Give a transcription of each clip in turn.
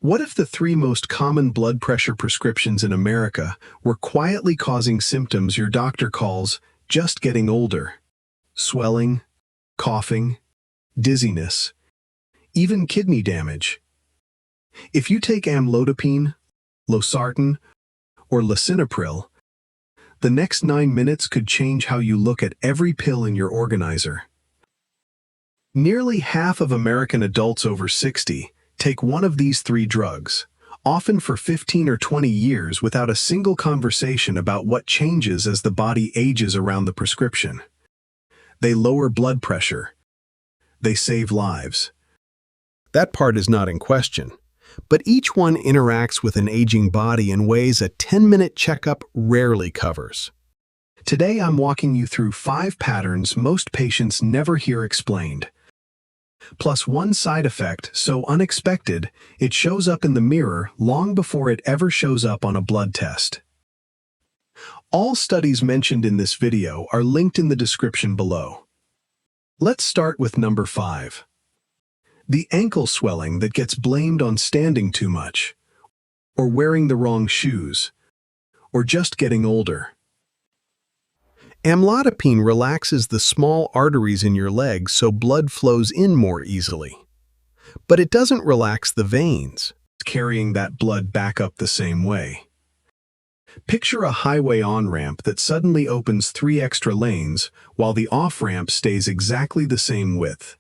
What if the three most common blood pressure prescriptions in America were quietly causing symptoms your doctor calls just getting older? Swelling, coughing, dizziness, even kidney damage. If you take Amlodipine, Losartan, or Lisinopril, the next 9 minutes could change how you look at every pill in your organizer. Nearly half of American adults over 60 take one of these three drugs, often for 15 or 20 years without a single conversation about what changes as the body ages around the prescription. They lower blood pressure. They save lives. That part is not in question, but each one interacts with an aging body in ways a 10-minute checkup rarely covers. Today I'm walking you through 5 patterns most patients never hear explained, plus one side effect so unexpected it shows up in the mirror long before it ever shows up on a blood test. All studies mentioned in this video are linked in the description below. Let's start with number 5. The ankle swelling that gets blamed on standing too much, or wearing the wrong shoes, or just getting older. Amlodipine relaxes the small arteries in your legs so blood flows in more easily. But it doesn't relax the veins, carrying that blood back up the same way. Picture a highway on-ramp that suddenly opens 3 extra lanes while the off-ramp stays exactly the same width.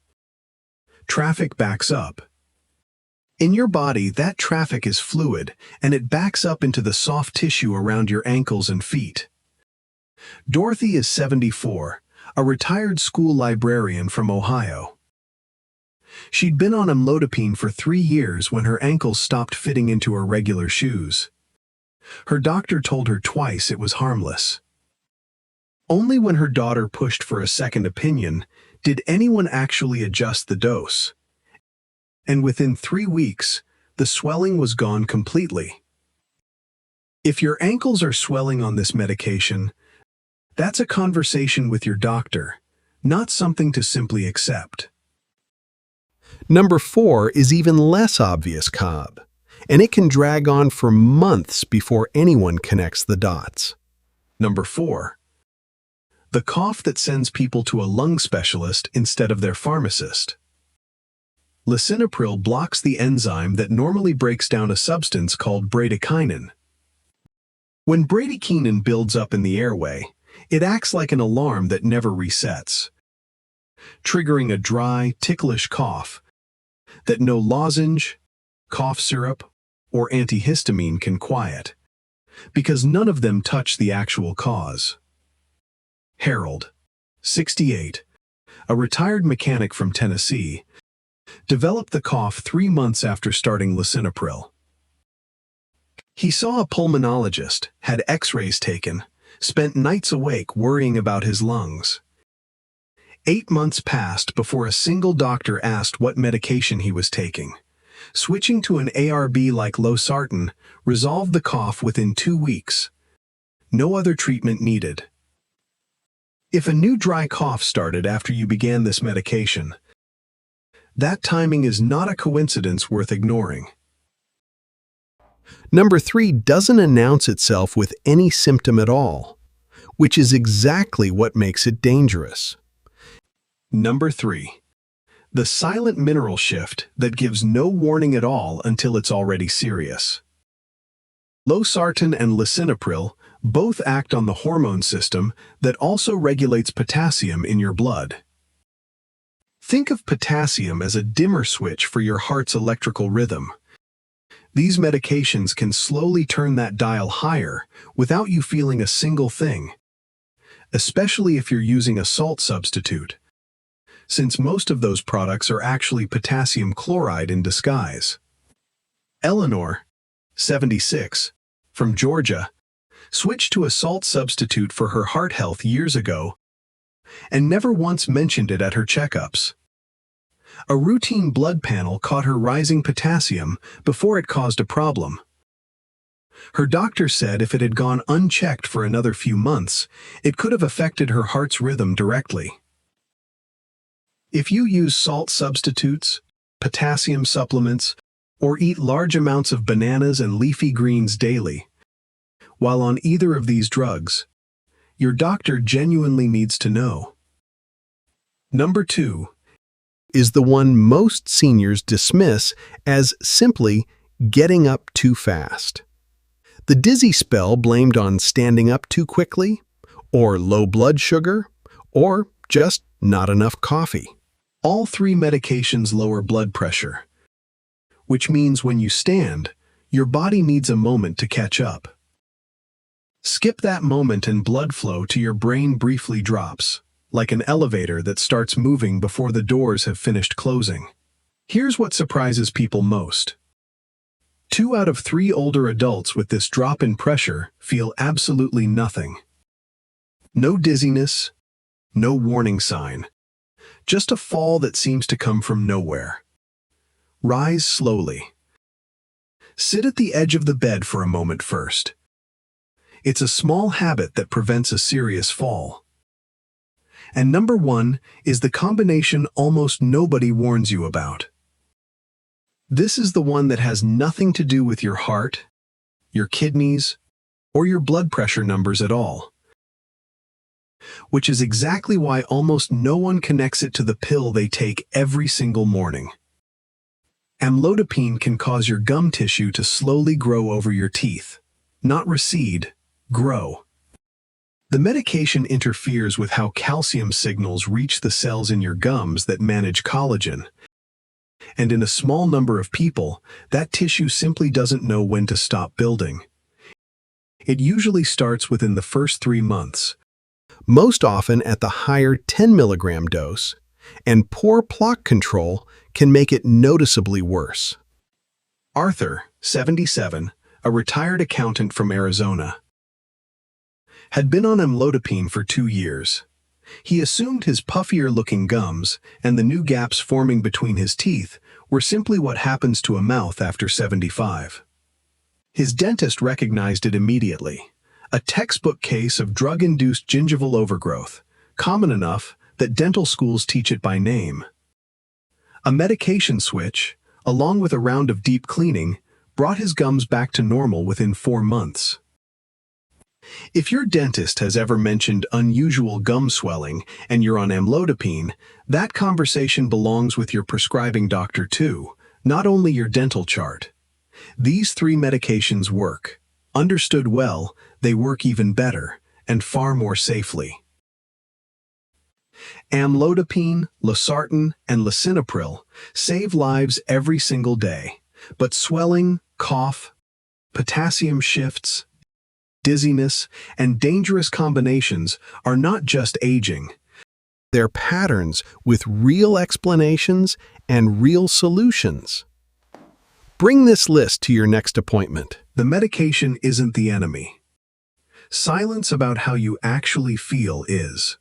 Traffic backs up. In your body, that traffic is fluid, and it backs up into the soft tissue around your ankles and feet. Dorothy is 74, a retired school librarian from Ohio. She'd been on amlodipine for 3 years when her ankles stopped fitting into her regular shoes. Her doctor told her twice it was harmless. Only when her daughter pushed for a second opinion did anyone actually adjust the dose. And within 3 weeks, the swelling was gone completely. If your ankles are swelling on this medication, that's a conversation with your doctor, not something to simply accept. Number 4 is even less obvious cob, and it can drag on for months before anyone connects the dots. Number 4. The cough that sends people to a lung specialist instead of their pharmacist. Lisinopril blocks the enzyme that normally breaks down a substance called bradykinin. When bradykinin builds up in the airway, it acts like an alarm that never resets, triggering a dry, ticklish cough that no lozenge, cough syrup, or antihistamine can quiet, because none of them touch the actual cause. Harold, 68, a retired mechanic from Tennessee, developed the cough 3 months after starting Lisinopril. He saw a pulmonologist, had x-rays taken, spent nights awake worrying about his lungs. 8 months passed before a single doctor asked what medication he was taking. Switching to an ARB like Losartan resolved the cough within 2 weeks. No other treatment needed. If a new dry cough started after you began this medication, that timing is not a coincidence worth ignoring. Number 3 doesn't announce itself with any symptom at all, which is exactly what makes it dangerous. Number 3. The silent mineral shift that gives no warning at all until it's already serious. Losartan and Lisinopril both act on the hormone system that also regulates potassium in your blood. Think of potassium as a dimmer switch for your heart's electrical rhythm. These medications can slowly turn that dial higher without you feeling a single thing, especially if you're using a salt substitute, since most of those products are actually potassium chloride in disguise. Eleanor, 76, from Georgia, switched to a salt substitute for her heart health years ago and never once mentioned it at her checkups. A routine blood panel caught her rising potassium before it caused a problem. Her doctor said if it had gone unchecked for another few months, it could have affected her heart's rhythm directly. If you use salt substitutes, potassium supplements, Or eat large amounts of bananas and leafy greens daily. While on either of these drugs, your doctor genuinely needs to know. Number 2 is the one most seniors dismiss as simply getting up too fast. The dizzy spell blamed on standing up too quickly, or low blood sugar, or just not enough coffee. All three medications lower blood pressure, which means when you stand, your body needs a moment to catch up. Skip that moment and blood flow to your brain briefly drops, like an elevator that starts moving before the doors have finished closing. Here's what surprises people most. 2 out of 3 older adults with this drop in pressure feel absolutely nothing. No dizziness, no warning sign, just a fall that seems to come from nowhere. Rise slowly. Sit at the edge of the bed for a moment first. It's a small habit that prevents a serious fall. And number 1 is the combination almost nobody warns you about. This is the one that has nothing to do with your heart, your kidneys, or your blood pressure numbers at all. Which is exactly why almost no one connects it to the pill they take every single morning. Amlodipine can cause your gum tissue to slowly grow over your teeth, not recede, grow. The medication interferes with how calcium signals reach the cells in your gums that manage collagen. And in a small number of people, that tissue simply doesn't know when to stop building. It usually starts within the first 3 months, most often at the higher 10 milligram dose, and poor plaque control can make it noticeably worse. Arthur, 77, a retired accountant from Arizona, had been on amlodipine for 2 years. He assumed his puffier-looking gums and the new gaps forming between his teeth were simply what happens to a mouth after 75. His dentist recognized it immediately, a textbook case of drug-induced gingival overgrowth, common enough that dental schools teach it by name. A medication switch, along with a round of deep cleaning, brought his gums back to normal within 4 months. If your dentist has ever mentioned unusual gum swelling and you're on amlodipine, that conversation belongs with your prescribing doctor too, not only your dental chart. These 3 medications work. Understood well, they work even better, and far more safely. Amlodipine, Losartan, and Lisinopril save lives every single day, but swelling, cough, potassium shifts, dizziness, and dangerous combinations are not just aging. They're patterns with real explanations and real solutions. Bring this list to your next appointment. The medication isn't the enemy. Silence about how you actually feel is.